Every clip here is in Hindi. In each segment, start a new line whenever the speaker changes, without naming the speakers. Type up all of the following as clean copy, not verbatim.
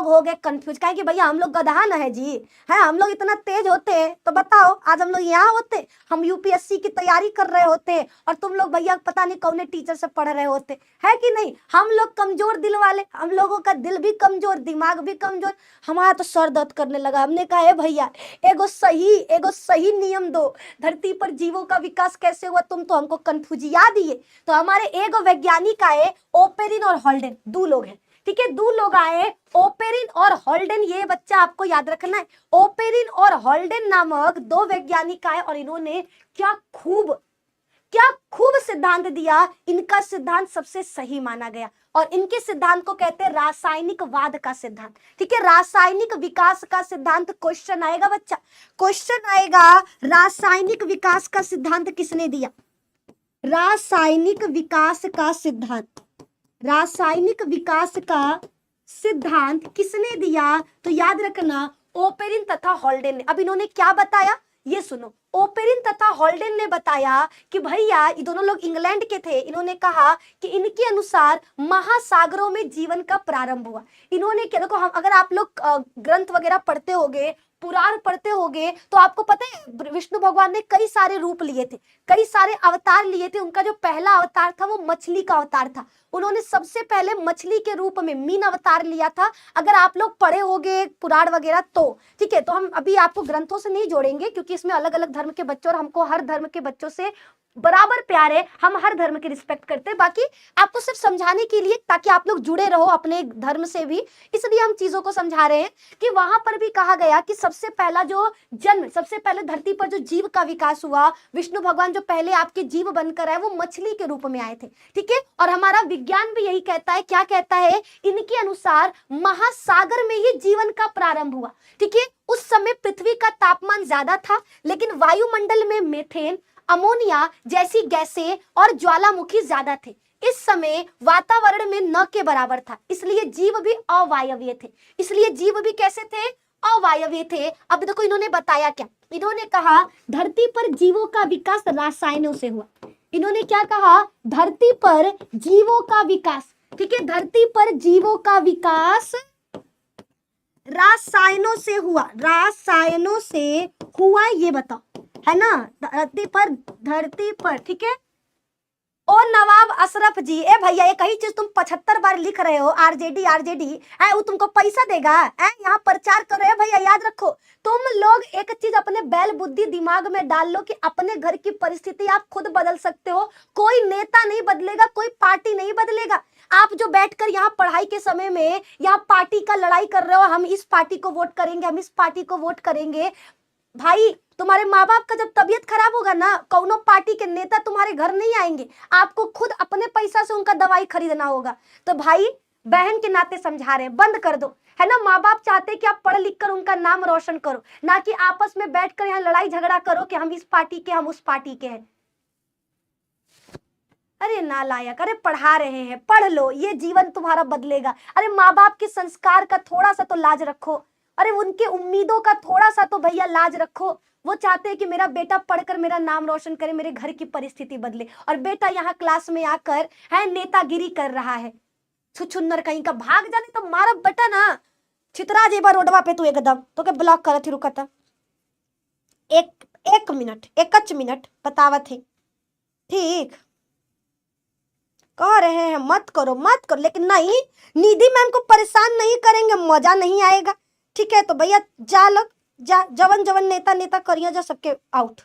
हो गए कंफ्यूज, कहे कि भैया हम लोग गधा न है जी, है हम लोग इतना तेज होते तो बताओ आज हम लोग यहाँ होते, हम यूपीएससी की तैयारी कर रहे होते और तुम लोग भैया पता नहीं कौन टीचर से पढ़ रहे होते, है कि नहीं। हम लोग कमजोर दिल वाले, हम लोगों का दिल भी कमजोर, दिमाग भी कमजोर। हमारा तो सर दर्द करने लगा, हमने कहा है भैया एगो सही नियम दो, धरती पर जीवों का विकास कैसे हुआ, तुम तो हमको कंफ्यूजिया दिए। तो हमारे एगो वैज्ञानिक आए, ओपेरिन और हॉल्डेन, दो लोग हैं, ठीक है, दो लोग आए, ओपेरिन और हॉल्डेन, ये बच्चा आपको याद रखना है। ओपेरिन और हॉल्डेन नामक दो वैज्ञानिक आए और इन्होंने क्या खूब सिद्धांत दिया। इनका सिद्धांत सबसे सही माना गया और इनके सिद्धांत को कहते हैं रासायनिकवाद का सिद्धांत, ठीक है, रासायनिक विकास का सिद्धांत। क्वेश्चन आएगा बच्चा, क्वेश्चन आएगा, रासायनिक विकास का सिद्धांत किसने दिया, रासायनिक विकास का सिद्धांत, रासायनिक विकास का सिद्धांत किसने दिया, तो याद रखना ओपेरिन तथा हॉल्डेन ने। अब इन्होंने क्या बताया ये सुनो, ओपेरिन तथा हॉल्डेन ने बताया कि भैया ये दोनों लोग इंग्लैंड के थे, इन्होंने कहा कि इनके अनुसार महासागरों में जीवन का प्रारंभ हुआ। इन्होंने क्या, देखो हम अगर आप लोग ग्रंथ वगैरह पढ़ते होगे, पुराण पढ़ते होगे, तो आपको पता है विष्णु भगवान ने कई सारे रूप लिए थे, कई सारे अवतार लिए थे। उनका जो पहला अवतार था वो मछली का अवतार था, उन्होंने सबसे पहले मछली के रूप में मीन अवतार लिया था। अगर आप लोग पढ़े होंगे पुराण वगैरह तो ठीक है, तो हम अभी आपको ग्रंथों से नहीं जोड़ेंगे क्योंकि इसमें अलग अलग धर्म के बच्चों और हमको हर धर्म के बच्चों से बराबर प्यार है, हम हर धर्म की रिस्पेक्ट करते हैं। बाकी आपको सिर्फ समझाने के लिए ताकि आप लोग जुड़े रहो अपने धर्म से भी, इसलिए हम चीजों को समझा रहे हैं कि वहां पर भी कहा गया कि सबसे पहला जो जन्म, सबसे पहले धरती पर जो जीव का विकास हुआ, विष्णु भगवान जो पहले आपके जीव बनकर आए वो मछली के रूप में आए थे, ठीक है। और हमारा विज्ञान भी यही कहता है, क्या कहता है, इनके अनुसार महासागर में ही जीवन का प्रारंभ हुआ, ठीक है। उस समय पृथ्वी का तापमान ज्यादा था लेकिन वायुमंडल में मीथेन, अमोनिया जैसी गैसें और ज्वालामुखी ज्यादा थे। इस समय वातावरण में न के बराबर था, इसलिए जीव भी अवायवीय थे, इसलिए जीव भी कैसे थे, अवायवीय थे। अब देखो इन्होंने बताया क्या, इन्होंने कहा धरती पर जीवों का विकास रसायनों से हुआ। इन्होंने क्या कहा, धरती पर जीवों का विकास, ठीक है, धरती पर जीवों का विकास रसायनों से हुआ, रसायनों से हुआ, ये बताओ, है ना, धरती पर, ठीक है। और नवाब अशरफ जी, ए भैया ये कही चीज तुम 75 बार लिख रहे हो, आरजेडी आरजेडी है, वो तुमको पैसा देगा, है यहाँ प्रचार कर रहे हो भैया, याद रखो तुम लोग एक चीज अपने बैल बुद्धि दिमाग में डाल लो कि अपने घर की परिस्थिति आप खुद बदल सकते हो, कोई नेता नहीं बदलेगा, कोई पार्टी नहीं बदलेगा। आप जो बैठकर यहाँ पढ़ाई के समय में यहाँ पार्टी का लड़ाई कर रहे हो, हम इस पार्टी को वोट करेंगे, हम इस पार्टी को वोट करेंगे, भाई तुम्हारे माँ बाप का जब तबीयत खराब होगा ना, कौनो पार्टी के नेता तुम्हारे घर नहीं आएंगे, आपको खुद अपने पैसा से उनका दवाई खरीदना होगा। तो भाई बहन के नाते समझा रहे हैं, बंद कर दो, है ना। माँ बाप चाहते हैं कि आप पढ़ लिख कर उनका नाम रोशन करो, ना कि आपस में बैठकर यहाँ लड़ाई झगड़ा करो कि हम इस पार्टी के, हम उस पार्टी के हैं। अरे नालायक, अरे पढ़ा रहे हैं, पढ़ लो, ये जीवन तुम्हारा बदलेगा। अरे माँ बाप के संस्कार का थोड़ा सा तो लाज रखो, अरे उनके उम्मीदों का थोड़ा सा तो भैया लाज रखो। वो चाहते हैं कि मेरा बेटा पढ़कर मेरा नाम रोशन करे, मेरे घर की परिस्थिति बदले, और बेटा यहाँ क्लास में आकर है नेतागिरी कर रहा है, छुछुन्नर कहीं का, भाग जाने तो मारा बेटा ना, छितरा जेबा रोडवा पे तू एकदम तो के ब्लॉक करत ही रुकता। एक मिनट, एकच मिनट बतावत है, ठीक कह रहे हैं मत करो मत करो, लेकिन नहीं, निधि मैम को परेशान नहीं करेंगे, मजा नहीं आएगा, ठीक है। तो भैया जा लोग, जा जवन जवन नेता करियो जा सबके आउट,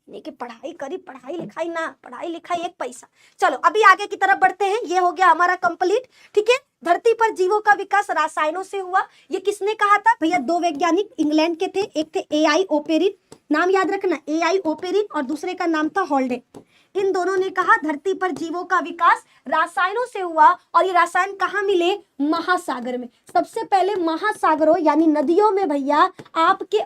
नहीं कि पढ़ाई करी, पढ़ाई लिखाई ना, पढ़ाई लिखाई एक पैसा। चलो अभी आगे की तरफ बढ़ते हैं, ये हो गया हमारा कंप्लीट, ठीक है। धरती पर जीवों का विकास रसायनों से हुआ, ये किसने कहा था भैया, दो वैज्ञानिक इंग्लैंड के थे, एक थे एआई ओपेरिन, नाम याद रखना, एआई ओपेरिन, और दूसरे का नाम था हॉल्डेन। इन दोनों ने कहा धरती पर जीवों का विकास रसायनों से हुआ, और ये रसायन कहाँ मिले, महासागर में। सबसे पहले महासागरों यानी नदियों में भैया आपके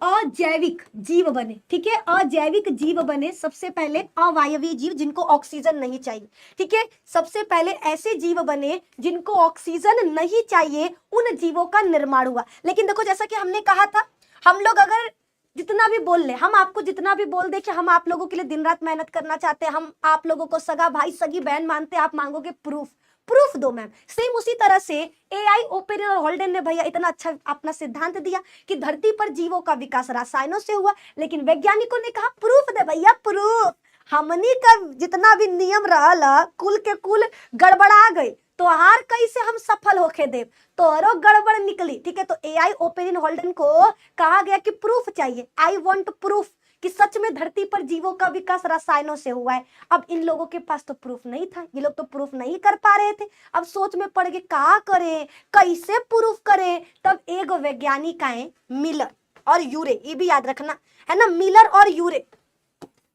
अजैविक जीव बने, ठीक है, अजैविक जीव बने, सबसे पहले अवायवीय जीव जिनको ऑक्सीजन नहीं चाहिए, ठीक है, सबसे पहले ऐसे जीव बने जिनको ऑक्सीजन नहीं चाहिए, उन जीवों का निर्माण हुआ। लेकिन देखो जैसा कि हमने कहा था, हम लोग अगर जितना भी बोल ले, हम आपको जितना भी बोल दे कि हम आप लोगों के लिए दिन रात मेहनत करना चाहते हैं, हम आप लोगों को सगा भाई सगी बहन मानते हैं, आप मांगोगे प्रूफ, प्रूफ दो मैम। सेम उसी तरह से एआई, ओपेरिन और हॉल्डेन ने भैया इतना अच्छा अपना सिद्धांत दिया कि धरती पर जीवों का विकास रसायनों से हुआ, लेकिन वैज्ञानिकों ने कहा प्रूफ दे भैया प्रूफ। हमनी का जितना भी नियम रहा कुल के कुल गड़बड़ा गई, तो हार कैसे हम सफल होके देव, तो अरो गड़बड़ निकली। ठीक है, तो एआई, ओपेरिन, हॉल्डेन को कहा गया कि प्रूफ चाहिए, आई वांट प्रूफ कि सच में धरती पर जीवों का विकास रसायनों से हुआ है। अब इन लोगों के पास तो प्रूफ नहीं था, ये लोग तो प्रूफ नहीं कर पा रहे थे। अब सोच में पड़ गए क्या करें, कैसे प्रूफ करें। तब एक वैज्ञानिक आए, मिलर और यूरे, ये भी याद रखना है ना, मिलर और यूरे,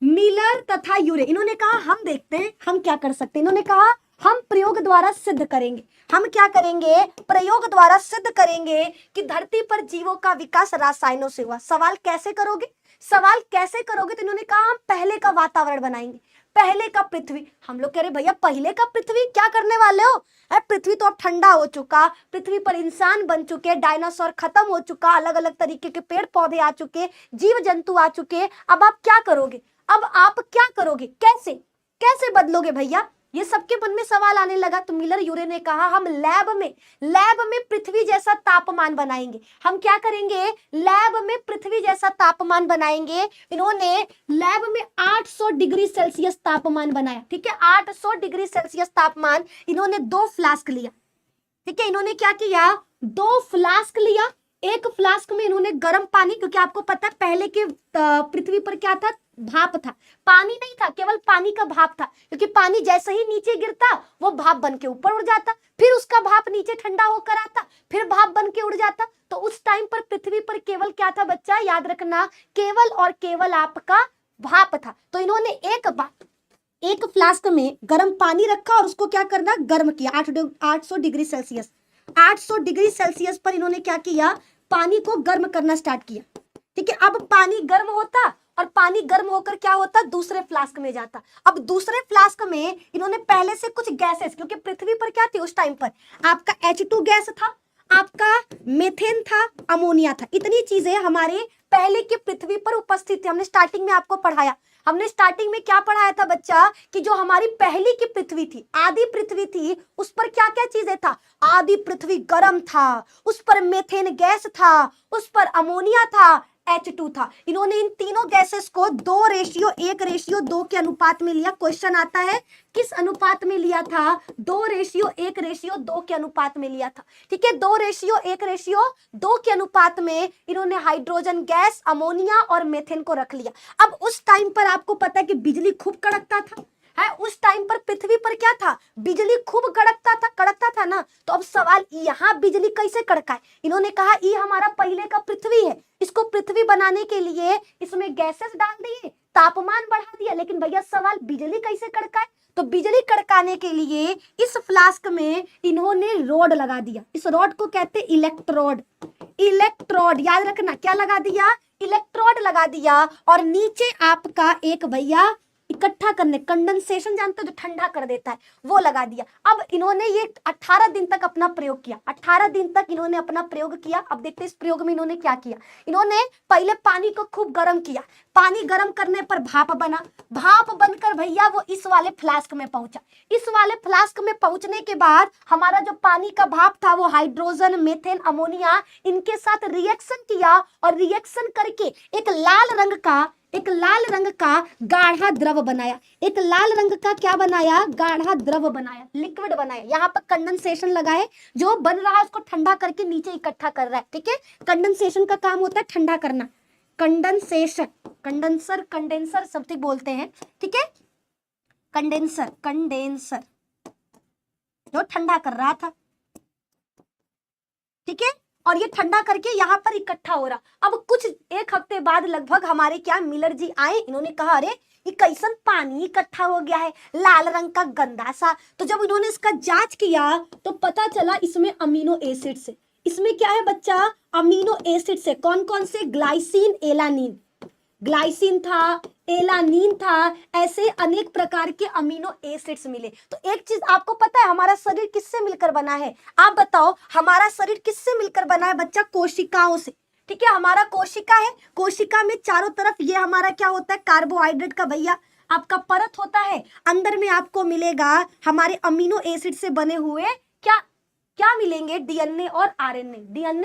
मिलर तथा यूरे। इन्होंने कहा हम देखते हैं हम क्या कर सकते हैं। इन्होंने कहा हम प्रयोग द्वारा सिद्ध करेंगे। हम क्या करेंगे, प्रयोग द्वारा सिद्ध करेंगे कि धरती पर जीवों का विकास रसायनों से हुआ। सवाल कैसे करोगे, सवाल कैसे करोगे, तो इन्होंने कहा हम पहले का वातावरण बनाएंगे, पहले का पृथ्वी। हम लोग कह रहे भैया पहले का पृथ्वी क्या करने वाले हो, पृथ्वी तो अब ठंडा हो चुका, पृथ्वी पर इंसान बन चुके, डायनासोर खत्म हो चुका, अलग अलग तरीके के पेड़ पौधे आ चुके, जीव जंतु आ चुके। अब आप क्या करोगे, अब आप क्या करोगे, कैसे कैसे बदलोगे भैया, ये सबके मन में सवाल आने लगा। तो मिलर यूरे ने कहा हम लैब में पृथ्वी जैसा तापमान बनाएंगे। हम क्या करेंगे, लैब में पृथ्वी जैसा तापमान बनाएंगे। इन्होंने लैब में 800 डिग्री सेल्सियस तापमान बनाया। ठीक है, 800 डिग्री सेल्सियस तापमान। इन्होंने 2 फ्लास्क लिया। ठीक है, इन्होंने क्या किया, 2 फ्लास्क लिया। एक फ्लास्क में इन्होंने गर्म पानी, क्योंकि आपको पता है पहले के पृथ्वी पर क्या था, भाप था, पानी नहीं था, केवल पानी का भाप था, क्योंकि पानी जैसे ही नीचे गिरता वो भाप बन के ऊपर उड़ जाता, फिर उसका भाप नीचे ठंडा होकर आता, फिर भाप बन के उड़ जाता। तो उस टाइम पर पृथ्वी पर केवल क्या था बच्चा, याद रखना, केवल और केवल आपका भाप था। तो इन्होंने एक फ्लास्क में गर्म पानी रखा और उसको क्या करना, गर्म किया 800 डिग्री सेल्सियस। 800 डिग्री सेल्सियस पर इन्होंने क्या किया, पानी को गर्म करना स्टार्ट किया। ठीक है, अब पानी गर्म होता और पानी गर्म होकर क्या होता, दूसरे फ्लास्क में जाता। अब दूसरे फ्लास्क में इन्होंने पहले से कुछ गैसेस, क्योंकि पृथ्वी पर क्या थी उस टाइम पर, आपका H2 गैस था, आपका मेथेन था, अमोनिया था। इतनी चीजें हमारे पहले की पृथ्वी पर उपस्थित थी। हमने स्टार्टिंग में आपको पढ़ाया, हमने स्टार्टिंग में क्या पढ़ाया था बच्चा, कि जो हमारी पहली की पृथ्वी थी, आदि पृथ्वी थी, उस पर क्या क्या चीजें था, आदि पृथ्वी गर्म था, उस पर मेथेन गैस था, उस पर अमोनिया था, H2 था। इन्होंने इन तीनों गैसेस को 2:1:2 के अनुपात में लिया। क्वेश्चन आता है किस अनुपात में लिया था, 2:1:2 के अनुपात में लिया था। ठीक है, 2:1:2 के अनुपात में इन्होंने हाइड्रोजन गैस, अमोनिया और मेथेन को रख लिया। अब उस टाइम पर आपको पता है कि बिजली खूब कड़कता था, है उस टाइम पर पृथ्वी पर क्या था, बिजली खूब कड़कता था ना। तो अब सवाल, यहाँ बिजली कैसे कड़काए, इन्होंने कहा ये हमारा पहले का पृथ्वी है, इसको पृथ्वी बनाने के लिए इसमें गैसेस डाल दिए, तापमान बढ़ा दिया, लेकिन भैया सवाल बिजली कैसे कड़काए। तो बिजली कड़काने के लिए इस फ्लास्क में इन्होंने रॉड लगा दिया। इस रॉड को कहते हैं इलेक्ट्रोड। इलेक्ट्रोड याद रखना, क्या लगा दिया, इलेक्ट्रोड लगा दिया। और नीचे आपका एक भैया इकट्ठा करने, कंडेंसेशन जानते हो जो ठंडा कर देता है, वो लगा दिया। अब इन्होंने ये 18 दिन तक अपना प्रयोग किया, 18 दिन तक इन्होंने अपना प्रयोग किया। अब देखते हैं इस प्रयोग में इन्होंने क्या किया। इन्होंने पहले पानी को खूब गर्म किया, पानी गर्म करने पर भाप बना, भाप बनकर भैया वो इस वाले फ्लास्क में पहुंचा। इस वाले फ्लास्क में पहुंचने के बाद हमारा जो पानी का भाप था वो हाइड्रोजन, मेथेन, अमोनिया इनके साथ रिएक्शन किया, और रिएक्शन करके एक लाल रंग का गाढ़ा द्रव बनाया। एक लाल रंग का क्या बनाया, गाढ़ा द्रव बनाया, लिक्विड बनाया। यहाँ पर कंडेंसेशन लगा है, जो बन रहा है उसको ठंडा करके नीचे इकट्ठा कर रहा है। ठीक है, कंडेंसेशन का काम होता है ठंडा करना, कंडेंसेशन, कंडेंसर समथिंग बोलते हैं। ठीक है, कंडेंसर जो ठंडा कर रहा था। ठीक है, और ये ठंडा करके यहाँ पर इकट्ठा हो रहा। अब कुछ एक हफ्ते बाद लगभग हमारे क्या मिलर जी आए, इन्होंने कहा अरे ये कैसन पानी इकट्ठा हो गया है, लाल रंग का गंदा सा। तो जब इन्होंने इसका जांच किया तो पता चला इसमें अमीनो एसिड से, इसमें क्या है बच्चा, अमीनो एसिड से। कौन कौन से, ग्लाइसिन, एलानिन, ग्लाइसिन था, एलानिन था, ऐसे अनेक प्रकार के अमीनो एसिड्स मिले। तो एक चीज आपको पता है, हमारा शरीर किससे मिलकर बना है, आप बताओ हमारा शरीर किससे मिलकर बना है बच्चा, कोशिकाओं से। ठीक है, हमारा कोशिका है, कोशिका में चारों तरफ ये हमारा क्या होता है, कार्बोहाइड्रेट का भैया आपका परत होता है, अंदर में आपको मिलेगा हमारे अमीनो एसिड से बने हुए क्या क्या मिलेंगे, डीएनए और आरएनए। डीएनए